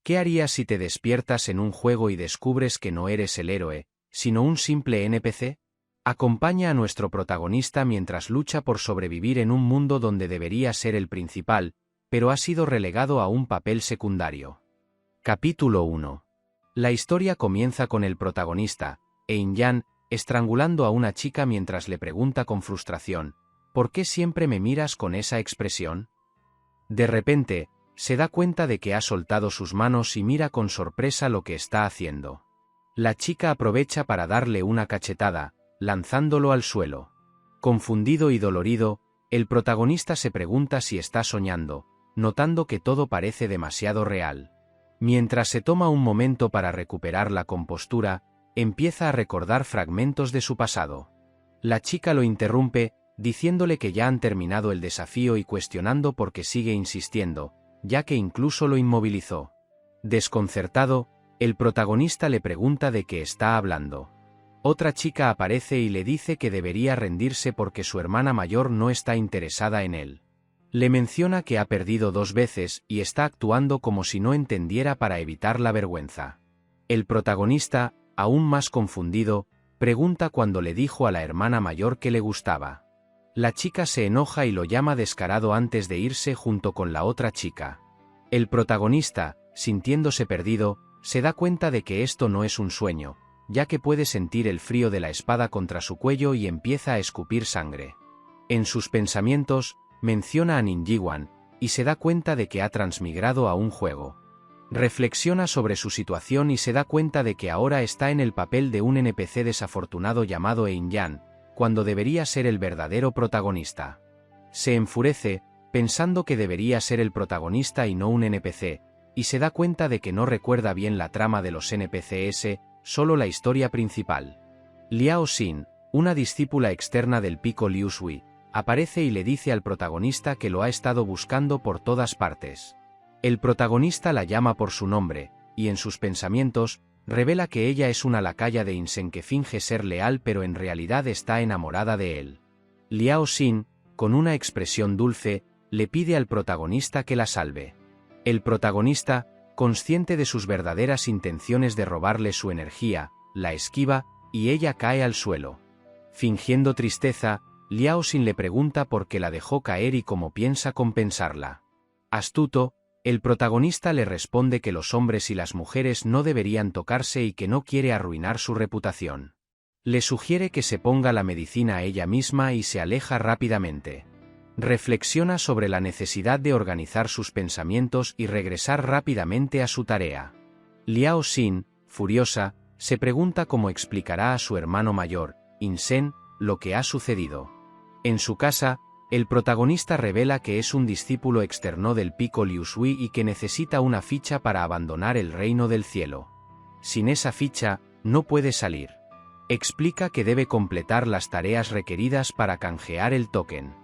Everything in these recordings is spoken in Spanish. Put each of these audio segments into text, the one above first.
¿Qué harías si te despiertas en un juego y descubres que no eres el héroe, sino un simple NPC? Acompaña a nuestro protagonista mientras lucha por sobrevivir en un mundo donde debería ser el principal, pero ha sido relegado a un papel secundario. Capítulo 1. La historia comienza con el protagonista, Ein-Jan, estrangulando a una chica mientras le pregunta con frustración, ¿por qué siempre me miras con esa expresión? De repente, se da cuenta de que ha soltado sus manos y mira con sorpresa lo que está haciendo. La chica aprovecha para darle una cachetada, lanzándolo al suelo. Confundido y dolorido, el protagonista se pregunta si está soñando, notando que todo parece demasiado real. Mientras se toma un momento para recuperar la compostura, empieza a recordar fragmentos de su pasado. La chica lo interrumpe, diciéndole que ya han terminado el desafío y cuestionando por qué sigue insistiendo, ya que incluso lo inmovilizó. Desconcertado, el protagonista le pregunta de qué está hablando. Otra chica aparece y le dice que debería rendirse porque su hermana mayor no está interesada en él. Le menciona que ha perdido 2 veces y está actuando como si no entendiera para evitar la vergüenza. El protagonista, aún más confundido, pregunta cuándo le dijo a la hermana mayor que le gustaba. La chica se enoja y lo llama descarado antes de irse junto con la otra chica. El protagonista, sintiéndose perdido, se da cuenta de que esto no es un sueño, ya que puede sentir el frío de la espada contra su cuello y empieza a escupir sangre. En sus pensamientos, menciona a Ninjiwan, y se da cuenta de que ha transmigrado a un juego. Reflexiona sobre su situación y se da cuenta de que ahora está en el papel de un NPC desafortunado llamado Ein-Jan, cuando debería ser el verdadero protagonista. Se enfurece, pensando que debería ser el protagonista y no un NPC, y se da cuenta de que no recuerda bien la trama de los NPCs, solo la historia principal. Liao Xin, una discípula externa del pico Liu Shui, aparece y le dice al protagonista que lo ha estado buscando por todas partes. El protagonista la llama por su nombre, y en sus pensamientos, revela que ella es una lacaya de Insen que finge ser leal pero en realidad está enamorada de él. Liao Xin, con una expresión dulce, le pide al protagonista que la salve. El protagonista, consciente de sus verdaderas intenciones de robarle su energía, la esquiva, y ella cae al suelo. Fingiendo tristeza, Liao Xin le pregunta por qué la dejó caer y cómo piensa compensarla. Astuto, el protagonista le responde que los hombres y las mujeres no deberían tocarse y que no quiere arruinar su reputación. Le sugiere que se ponga la medicina a ella misma y se aleja rápidamente. Reflexiona sobre la necesidad de organizar sus pensamientos y regresar rápidamente a su tarea. Liao Xin, furiosa, se pregunta cómo explicará a su hermano mayor, Insen, lo que ha sucedido. En su casa, el protagonista revela que es un discípulo externo del pico Liu Shui y que necesita una ficha para abandonar el reino del cielo. Sin esa ficha, no puede salir. Explica que debe completar las tareas requeridas para canjear el token.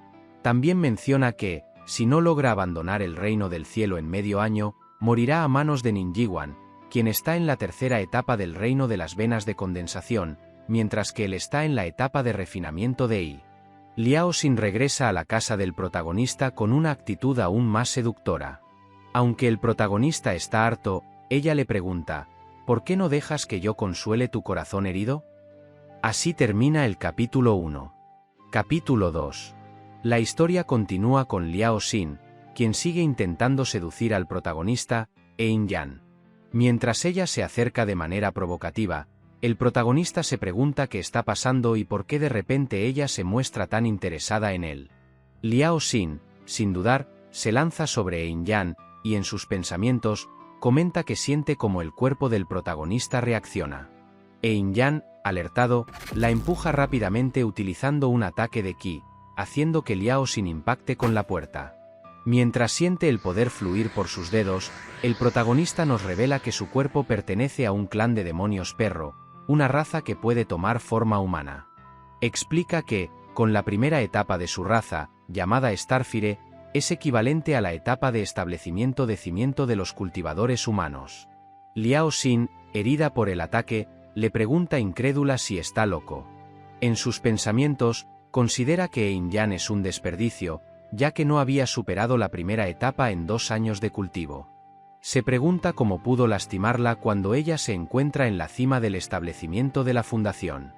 También menciona que, si no logra abandonar el reino del cielo en medio año, morirá a manos de Ninjiwan, quien está en la 3ª etapa del reino de las venas de condensación, mientras que él está en la etapa de refinamiento de Yi. Liao Xin regresa a la casa del protagonista con una actitud aún más seductora. Aunque el protagonista está harto, ella le pregunta, ¿por qué no dejas que yo consuele tu corazón herido? Así termina el capítulo 1. Capítulo 2. La historia continúa con Liao Xin, quien sigue intentando seducir al protagonista, Ein-Jan. Mientras ella se acerca de manera provocativa, el protagonista se pregunta qué está pasando y por qué de repente ella se muestra tan interesada en él. Liao Xin, sin dudar, se lanza sobre Ein-Jan, y en sus pensamientos, comenta que siente como el cuerpo del protagonista reacciona. Ein-Jan, alertado, la empuja rápidamente utilizando un ataque de ki, haciendo que Liao Xin impacte con la puerta. Mientras siente el poder fluir por sus dedos, el protagonista nos revela que su cuerpo pertenece a un clan de demonios perro, una raza que puede tomar forma humana. Explica que, con la primera etapa de su raza, llamada Starfire, es equivalente a la etapa de establecimiento de cimiento de los cultivadores humanos. Liao Xin, herida por el ataque, le pregunta incrédula si está loco. En sus pensamientos, considera que Ein-Jan es un desperdicio, ya que no había superado la primera etapa en 2 años de cultivo. Se pregunta cómo pudo lastimarla cuando ella se encuentra en la cima del establecimiento de la fundación.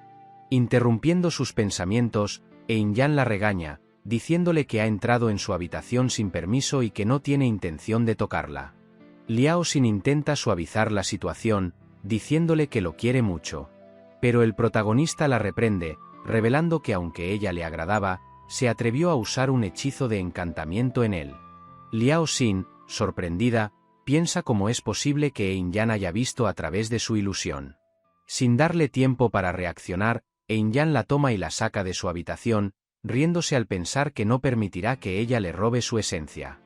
Interrumpiendo sus pensamientos, Eun-jan la regaña, diciéndole que ha entrado en su habitación sin permiso y que no tiene intención de tocarla. Liao Xin intenta suavizar la situación, diciéndole que lo quiere mucho. Pero el protagonista la reprende, revelando que aunque ella le agradaba, se atrevió a usar un hechizo de encantamiento en él. Liao Xin, sorprendida, piensa cómo es posible que Eun-jan haya visto a través de su ilusión. Sin darle tiempo para reaccionar, Eun-jan la toma y la saca de su habitación, riéndose al pensar que no permitirá que ella le robe su esencia.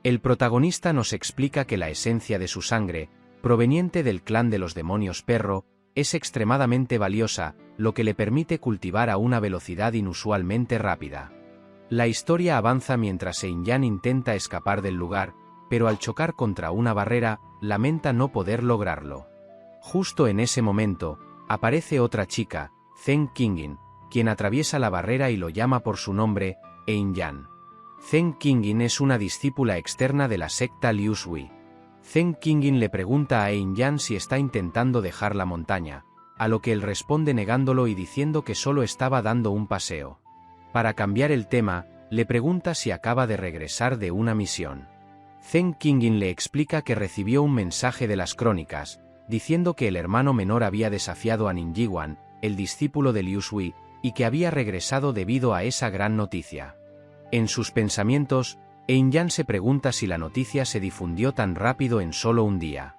El protagonista nos explica que la esencia de su sangre, proveniente del clan de los demonios perro, es extremadamente valiosa, lo que le permite cultivar a una velocidad inusualmente rápida. La historia avanza mientras Eun-jan intenta escapar del lugar, pero al chocar contra una barrera, lamenta no poder lograrlo. Justo en ese momento, aparece otra chica, Zheng Qingyun, quien atraviesa la barrera y lo llama por su nombre, Eun-jan. Zheng Qingyun es una discípula externa de la secta Liu Shui. Zheng Qingyun le pregunta a Eun-jan si está intentando dejar la montaña, a lo que él responde negándolo y diciendo que solo estaba dando un paseo. Para cambiar el tema, le pregunta si acaba de regresar de una misión. Zheng Qingyun le explica que recibió un mensaje de las crónicas, diciendo que el hermano menor había desafiado a Ninjiwan, el discípulo de Liu Shui, y que había regresado debido a esa gran noticia. En sus pensamientos, Eun-jan se pregunta si la noticia se difundió tan rápido en solo un día.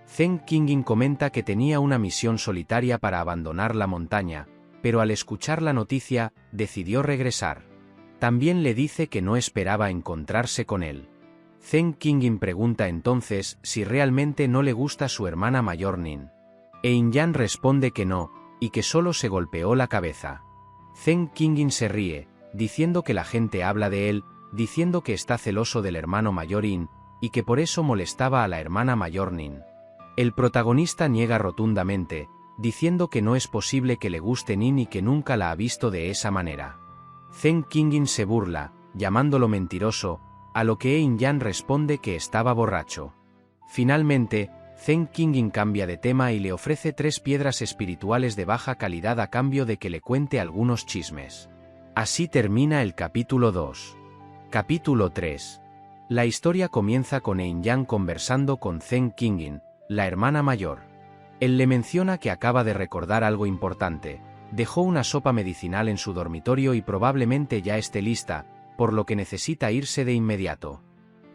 Zheng Qingyun comenta que tenía una misión solitaria para abandonar la montaña, pero al escuchar la noticia, decidió regresar. También le dice que no esperaba encontrarse con él. Zheng Qingyun pregunta entonces si realmente no le gusta su hermana mayor Nin. Eun-jan responde que no, y que solo se golpeó la cabeza. Zheng Qingyun se ríe, diciendo que la gente habla de él, diciendo que está celoso del hermano mayor In, y que por eso molestaba a la hermana mayor Nin. El protagonista niega rotundamente, diciendo que no es posible que le guste Nin y que nunca la ha visto de esa manera. Zheng Qingyun se burla, llamándolo mentiroso, a lo que Eun-jan responde que estaba borracho. Finalmente, Zheng Qingyun cambia de tema y le ofrece 3 piedras espirituales de baja calidad a cambio de que le cuente algunos chismes. Así termina el capítulo 2. Capítulo 3. La historia comienza con Eun-jan conversando con Zheng Qingyun, la hermana mayor. Él le menciona que acaba de recordar algo importante, dejó una sopa medicinal en su dormitorio y probablemente ya esté lista, por lo que necesita irse de inmediato.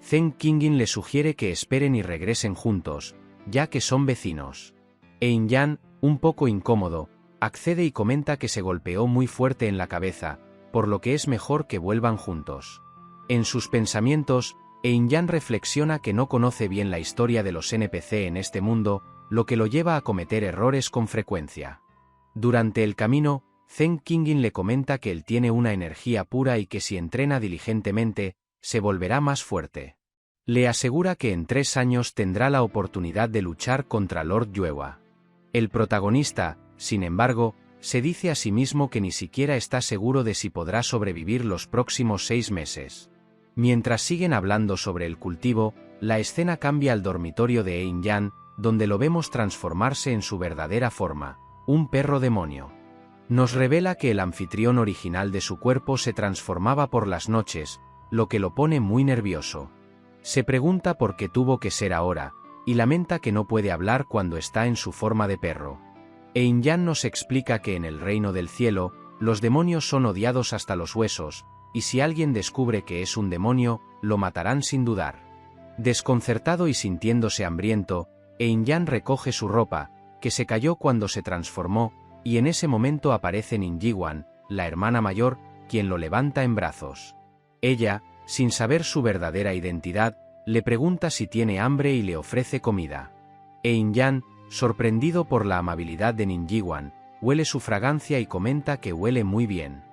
Zheng Qingyun le sugiere que esperen y regresen juntos, ya que son vecinos. Eun-jan, un poco incómodo, accede y comenta que se golpeó muy fuerte en la cabeza, por lo que es mejor que vuelvan juntos. En sus pensamientos, Eun-jan reflexiona que no conoce bien la historia de los NPC en este mundo, lo que lo lleva a cometer errores con frecuencia. Durante el camino, Zheng Qingyun le comenta que él tiene una energía pura y que si entrena diligentemente, se volverá más fuerte. Le asegura que en 3 años tendrá la oportunidad de luchar contra Lord Yuehua. El protagonista, sin embargo, se dice a sí mismo que ni siquiera está seguro de si podrá sobrevivir los próximos 6 meses. Mientras siguen hablando sobre el cultivo, la escena cambia al dormitorio de Eun-jan, donde lo vemos transformarse en su verdadera forma, un perro demonio. Nos revela que el anfitrión original de su cuerpo se transformaba por las noches, lo que lo pone muy nervioso. Se pregunta por qué tuvo que ser ahora, y lamenta que no puede hablar cuando está en su forma de perro. Eun-jan nos explica que en el reino del cielo, los demonios son odiados hasta los huesos, y si alguien descubre que es un demonio, lo matarán sin dudar. Desconcertado y sintiéndose hambriento, Eun-jan recoge su ropa, que se cayó cuando se transformó, y en ese momento aparece Ninjiwan, la hermana mayor, quien lo levanta en brazos. Ella, sin saber su verdadera identidad, le pregunta si tiene hambre y le ofrece comida. Eun-jan, sorprendido por la amabilidad de Ninjiwan, huele su fragancia y comenta que huele muy bien.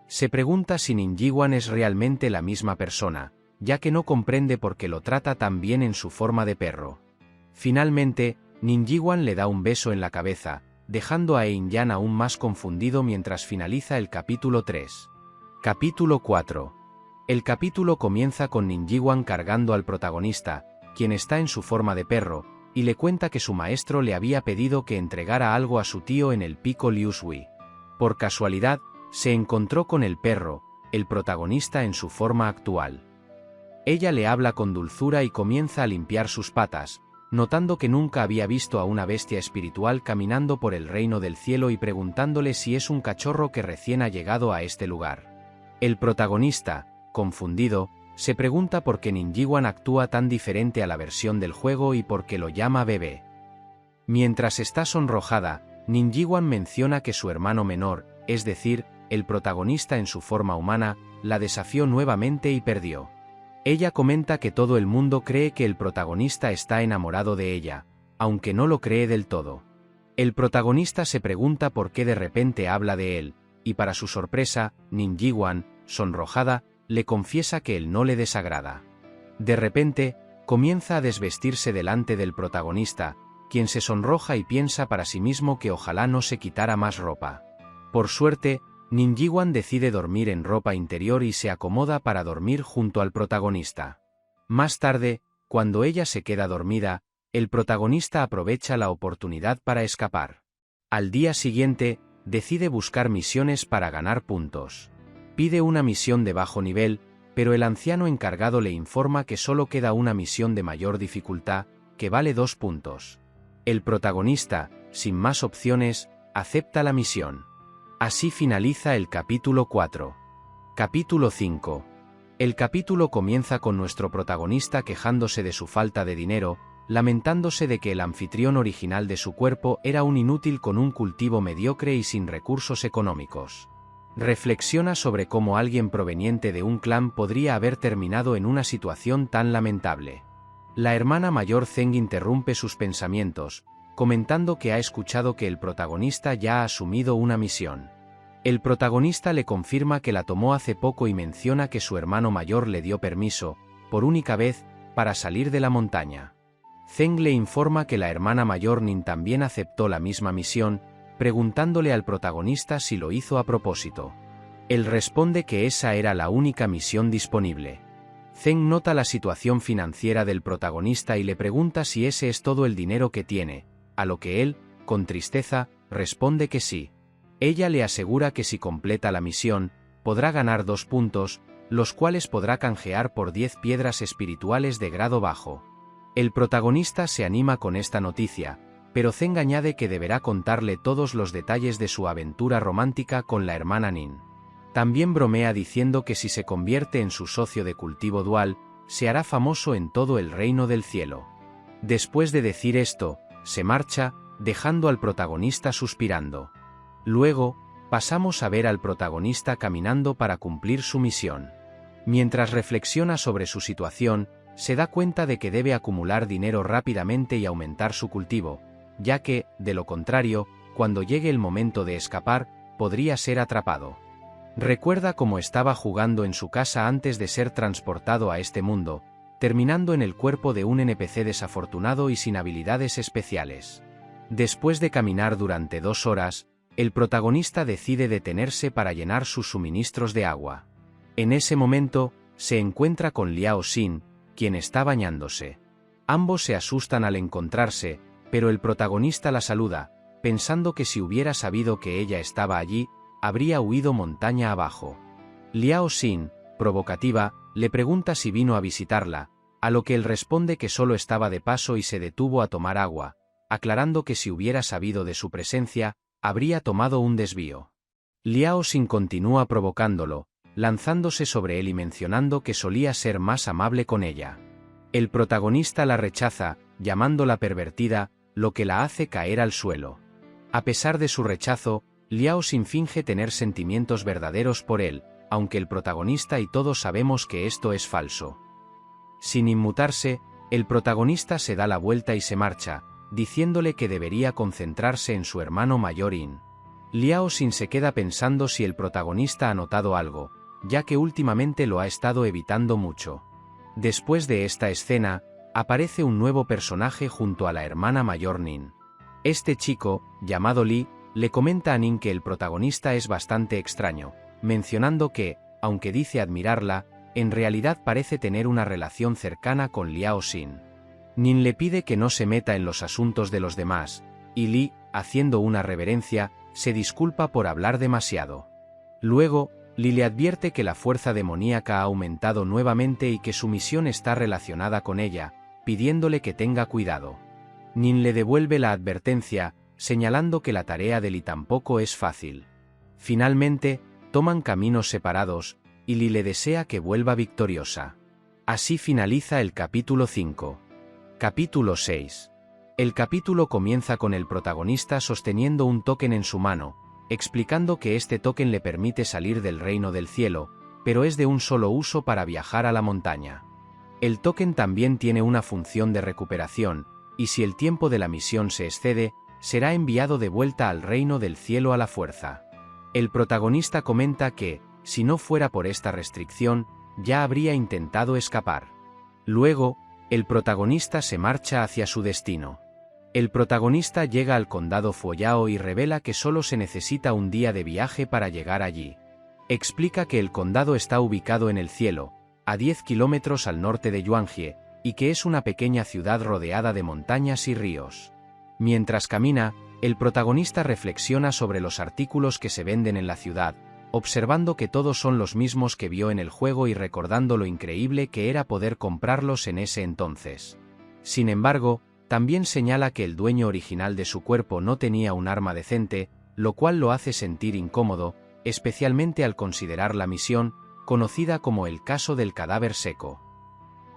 Se pregunta si Ninjiwan es realmente la misma persona, ya que no comprende por qué lo trata tan bien en su forma de perro. Finalmente, Ninjiwan le da un beso en la cabeza, dejando a Eun-jan aún más confundido mientras finaliza el capítulo 3. Capítulo 4. El capítulo comienza con Ninjiwan cargando al protagonista, quien está en su forma de perro, y le cuenta que su maestro le había pedido que entregara algo a su tío en el pico Liushui. Por casualidad, se encontró con el perro, el protagonista en su forma actual. Ella le habla con dulzura y comienza a limpiar sus patas, notando que nunca había visto a una bestia espiritual caminando por el reino del cielo y preguntándole si es un cachorro que recién ha llegado a este lugar. El protagonista, confundido, se pregunta por qué Ninjiwan actúa tan diferente a la versión del juego y por qué lo llama bebé. Mientras está sonrojada, Ninjiwan menciona que su hermano menor, es decir, el protagonista en su forma humana, la desafió nuevamente y perdió. Ella comenta que todo el mundo cree que el protagonista está enamorado de ella, aunque no lo cree del todo. El protagonista se pregunta por qué de repente habla de él, y para su sorpresa, Ninjiwan, sonrojada, le confiesa que él no le desagrada. De repente, comienza a desvestirse delante del protagonista, quien se sonroja y piensa para sí mismo que ojalá no se quitara más ropa. Por suerte, Ninjiwan decide dormir en ropa interior y se acomoda para dormir junto al protagonista. Más tarde, cuando ella se queda dormida, el protagonista aprovecha la oportunidad para escapar. Al día siguiente, decide buscar misiones para ganar puntos. Pide una misión de bajo nivel, pero el anciano encargado le informa que solo queda una misión de mayor dificultad, que vale 2 puntos. El protagonista, sin más opciones, acepta la misión. Así finaliza el capítulo 4. Capítulo 5. El capítulo comienza con nuestro protagonista quejándose de su falta de dinero, lamentándose de que el anfitrión original de su cuerpo era un inútil con un cultivo mediocre y sin recursos económicos. Reflexiona sobre cómo alguien proveniente de un clan podría haber terminado en una situación tan lamentable. La hermana mayor Zeng interrumpe sus pensamientos, comentando que ha escuchado que el protagonista ya ha asumido una misión. El protagonista le confirma que la tomó hace poco y menciona que su hermano mayor le dio permiso, por única vez, para salir de la montaña. Zeng le informa que la hermana mayor Nin también aceptó la misma misión, preguntándole al protagonista si lo hizo a propósito. Él responde que esa era la única misión disponible. Zeng nota la situación financiera del protagonista y le pregunta si ese es todo el dinero que tiene, a lo que él, con tristeza, responde que sí. Ella le asegura que si completa la misión, podrá ganar 2 puntos, los cuales podrá canjear por 10 piedras espirituales de grado bajo. El protagonista se anima con esta noticia, pero Zeng añade que deberá contarle todos los detalles de su aventura romántica con la hermana Nin. También bromea diciendo que si se convierte en su socio de cultivo dual, se hará famoso en todo el reino del cielo. Después de decir esto, se marcha, dejando al protagonista suspirando. Luego, pasamos a ver al protagonista caminando para cumplir su misión. Mientras reflexiona sobre su situación, se da cuenta de que debe acumular dinero rápidamente y aumentar su cultivo, ya que, de lo contrario, cuando llegue el momento de escapar, podría ser atrapado. Recuerda cómo estaba jugando en su casa antes de ser transportado a este mundo, terminando en el cuerpo de un NPC desafortunado y sin habilidades especiales. Después de caminar durante 2 horas, el protagonista decide detenerse para llenar sus suministros de agua. En ese momento, se encuentra con Liao Xin, quien está bañándose. Ambos se asustan al encontrarse, pero el protagonista la saluda, pensando que si hubiera sabido que ella estaba allí, habría huido montaña abajo. Liao Xin, provocativa, le pregunta si vino a visitarla, a lo que él responde que solo estaba de paso y se detuvo a tomar agua, aclarando que si hubiera sabido de su presencia, habría tomado un desvío. Liao Xin continúa provocándolo, lanzándose sobre él y mencionando que solía ser más amable con ella. El protagonista la rechaza, llamándola pervertida, lo que la hace caer al suelo. A pesar de su rechazo, Liao Xin finge tener sentimientos verdaderos por él, aunque el protagonista y todos sabemos que esto es falso. Sin inmutarse, el protagonista se da la vuelta y se marcha, diciéndole que debería concentrarse en su hermano mayor In. Liao Xin se queda pensando si el protagonista ha notado algo, ya que últimamente lo ha estado evitando mucho. Después de esta escena, aparece un nuevo personaje junto a la hermana mayor Nin. Este chico, llamado Li, le comenta a Nin que el protagonista es bastante extraño, mencionando que, aunque dice admirarla, en realidad parece tener una relación cercana con Liao Xin. Nin le pide que no se meta en los asuntos de los demás, y Li, haciendo una reverencia, se disculpa por hablar demasiado. Luego, Li le advierte que la fuerza demoníaca ha aumentado nuevamente y que su misión está relacionada con ella, pidiéndole que tenga cuidado. Nin le devuelve la advertencia, señalando que la tarea de Li tampoco es fácil. Finalmente, toman caminos separados, y Li le desea que vuelva victoriosa. Así finaliza el capítulo 5. Capítulo 6. El capítulo comienza con el protagonista sosteniendo un token en su mano, explicando que este token le permite salir del reino del cielo, pero es de un solo uso para viajar a la montaña. El token también tiene una función de recuperación, y si el tiempo de la misión se excede, será enviado de vuelta al reino del cielo a la fuerza. El protagonista comenta que, si no fuera por esta restricción, ya habría intentado escapar. Luego, el protagonista se marcha hacia su destino. El protagonista llega al condado Foyao y revela que solo se necesita un día de viaje para llegar allí. Explica que el condado está ubicado en el cielo, a 10 kilómetros al norte de Yuanjie, y que es una pequeña ciudad rodeada de montañas y ríos. Mientras camina, el protagonista reflexiona sobre los artículos que se venden en la ciudad, observando que todos son los mismos que vio en el juego y recordando lo increíble que era poder comprarlos en ese entonces. Sin embargo, también señala que el dueño original de su cuerpo no tenía un arma decente, lo cual lo hace sentir incómodo, especialmente al considerar la misión, conocida como el caso del cadáver seco.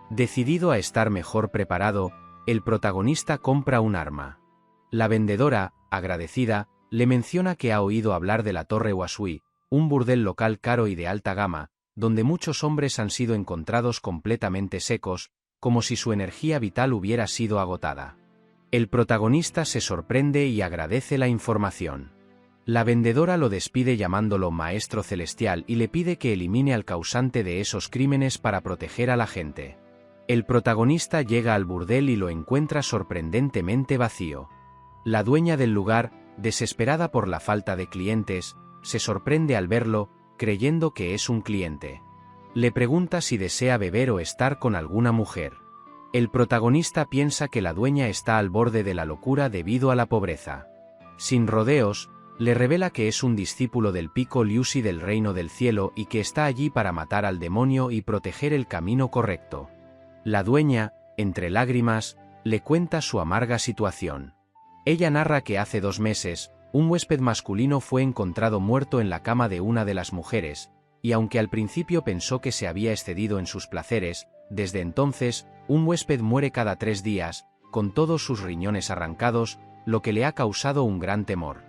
Decidido a estar mejor preparado, el protagonista compra un arma. La vendedora, agradecida, le menciona que ha oído hablar de la Torre Wasui, un burdel local caro y de alta gama, donde muchos hombres han sido encontrados completamente secos, como si su energía vital hubiera sido agotada. El protagonista se sorprende y agradece la información. La vendedora lo despide llamándolo Maestro Celestial y le pide que elimine al causante de esos crímenes para proteger a la gente. El protagonista llega al burdel y lo encuentra sorprendentemente vacío. La dueña del lugar, desesperada por la falta de clientes, se sorprende al verlo, creyendo que es un cliente. Le pregunta si desea beber o estar con alguna mujer. El protagonista piensa que la dueña está al borde de la locura debido a la pobreza. Sin rodeos, le revela que es un discípulo del pico Liusi del reino del cielo y que está allí para matar al demonio y proteger el camino correcto. La dueña, entre lágrimas, le cuenta su amarga situación. Ella narra que hace 2 meses, un huésped masculino fue encontrado muerto en la cama de una de las mujeres, y aunque al principio pensó que se había excedido en sus placeres, desde entonces, un huésped muere cada 3 días, con todos sus riñones arrancados, lo que le ha causado un gran temor.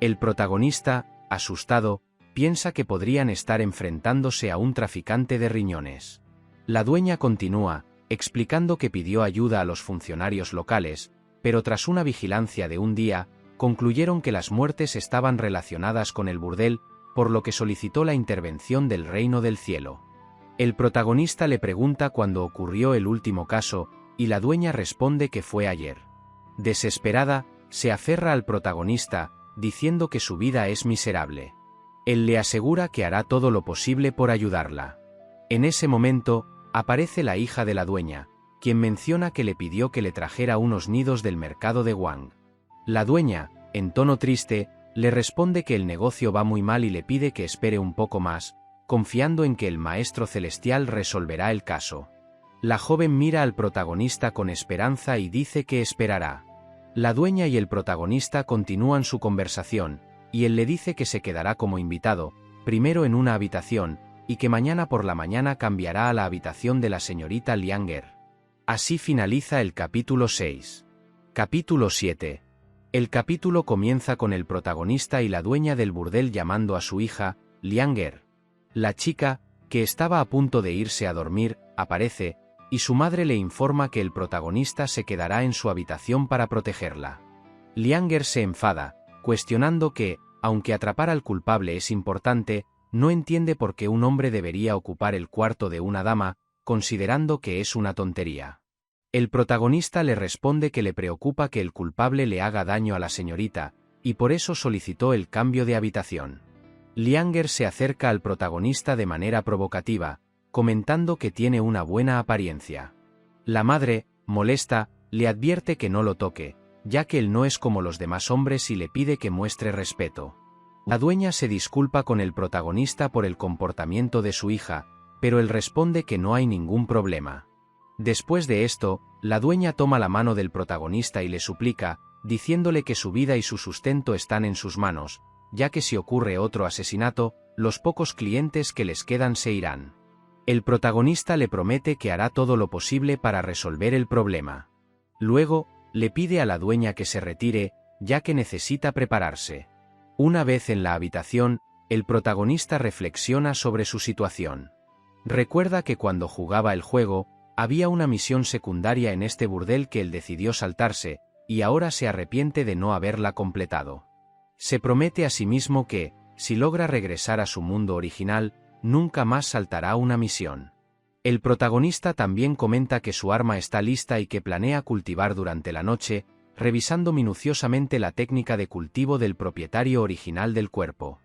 El protagonista, asustado, piensa que podrían estar enfrentándose a un traficante de riñones. La dueña continúa, explicando que pidió ayuda a los funcionarios locales, pero tras una vigilancia de un día, concluyeron que las muertes estaban relacionadas con el burdel, por lo que solicitó la intervención del reino del cielo. El protagonista le pregunta cuándo ocurrió el último caso, y la dueña responde que fue ayer. Desesperada, se aferra al protagonista, diciendo que su vida es miserable. Él le asegura que hará todo lo posible por ayudarla. En ese momento, aparece la hija de la dueña, quien menciona que le pidió que le trajera unos nidos del mercado de Wang. La dueña, en tono triste, le responde que el negocio va muy mal y le pide que espere un poco más, confiando en que el Maestro Celestial resolverá el caso. La joven mira al protagonista con esperanza y dice que esperará. La dueña y el protagonista continúan su conversación, y él le dice que se quedará como invitado, primero en una habitación, y que mañana por la mañana cambiará a la habitación de la señorita Lianger. Así finaliza el capítulo 6. Capítulo 7. El capítulo comienza con el protagonista y la dueña del burdel llamando a su hija, Lianger. La chica, que estaba a punto de irse a dormir, aparece, y su madre le informa que el protagonista se quedará en su habitación para protegerla. Lianger se enfada, cuestionando que, aunque atrapar al culpable es importante, no entiende por qué un hombre debería ocupar el cuarto de una dama, considerando que es una tontería. El protagonista le responde que le preocupa que el culpable le haga daño a la señorita, y por eso solicitó el cambio de habitación. Lianger se acerca al protagonista de manera provocativa, comentando que tiene una buena apariencia. La madre, molesta, le advierte que no lo toque, ya que él no es como los demás hombres y le pide que muestre respeto. La dueña se disculpa con el protagonista por el comportamiento de su hija, pero él responde que no hay ningún problema. Después de esto, la dueña toma la mano del protagonista y le suplica, diciéndole que su vida y su sustento están en sus manos, ya que si ocurre otro asesinato, los pocos clientes que les quedan se irán. El protagonista le promete que hará todo lo posible para resolver el problema. Luego, le pide a la dueña que se retire, ya que necesita prepararse. Una vez en la habitación, el protagonista reflexiona sobre su situación. Recuerda que cuando jugaba el juego, había una misión secundaria en este burdel que él decidió saltarse, y ahora se arrepiente de no haberla completado. Se promete a sí mismo que, si logra regresar a su mundo original, nunca más saltará una misión. El protagonista también comenta que su arma está lista y que planea cultivar durante la noche, revisando minuciosamente la técnica de cultivo del propietario original del cuerpo.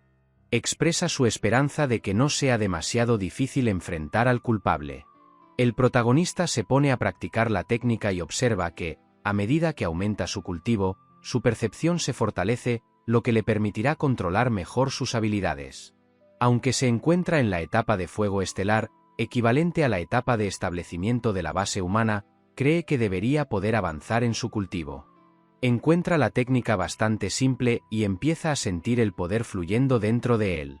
Expresa su esperanza de que no sea demasiado difícil enfrentar al culpable. El protagonista se pone a practicar la técnica y observa que, a medida que aumenta su cultivo, su percepción se fortalece, lo que le permitirá controlar mejor sus habilidades. Aunque se encuentra en la etapa de fuego estelar, equivalente a la etapa de establecimiento de la base humana, cree que debería poder avanzar en su cultivo. Encuentra la técnica bastante simple y empieza a sentir el poder fluyendo dentro de él.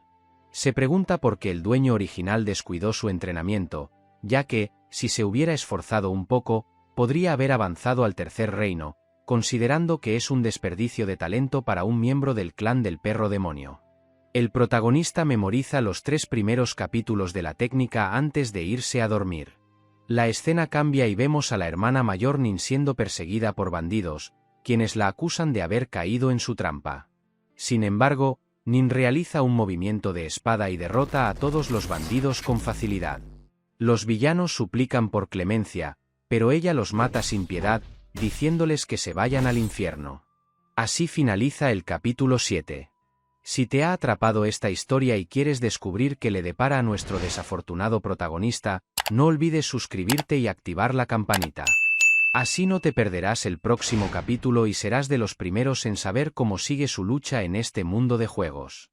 Se pregunta por qué el dueño original descuidó su entrenamiento, ya que, si se hubiera esforzado un poco, podría haber avanzado al tercer reino, considerando que es un desperdicio de talento para un miembro del clan del perro demonio. El protagonista memoriza los 3 primeros capítulos de la técnica antes de irse a dormir. La escena cambia y vemos a la hermana mayor Nin siendo perseguida por bandidos, quienes la acusan de haber caído en su trampa. Sin embargo, Nin realiza un movimiento de espada y derrota a todos los bandidos con facilidad. Los villanos suplican por clemencia, pero ella los mata sin piedad, diciéndoles que se vayan al infierno. Así finaliza el capítulo 7. Si te ha atrapado esta historia y quieres descubrir qué le depara a nuestro desafortunado protagonista, no olvides suscribirte y activar la campanita. Así no te perderás el próximo capítulo y serás de los primeros en saber cómo sigue su lucha en este mundo de juegos.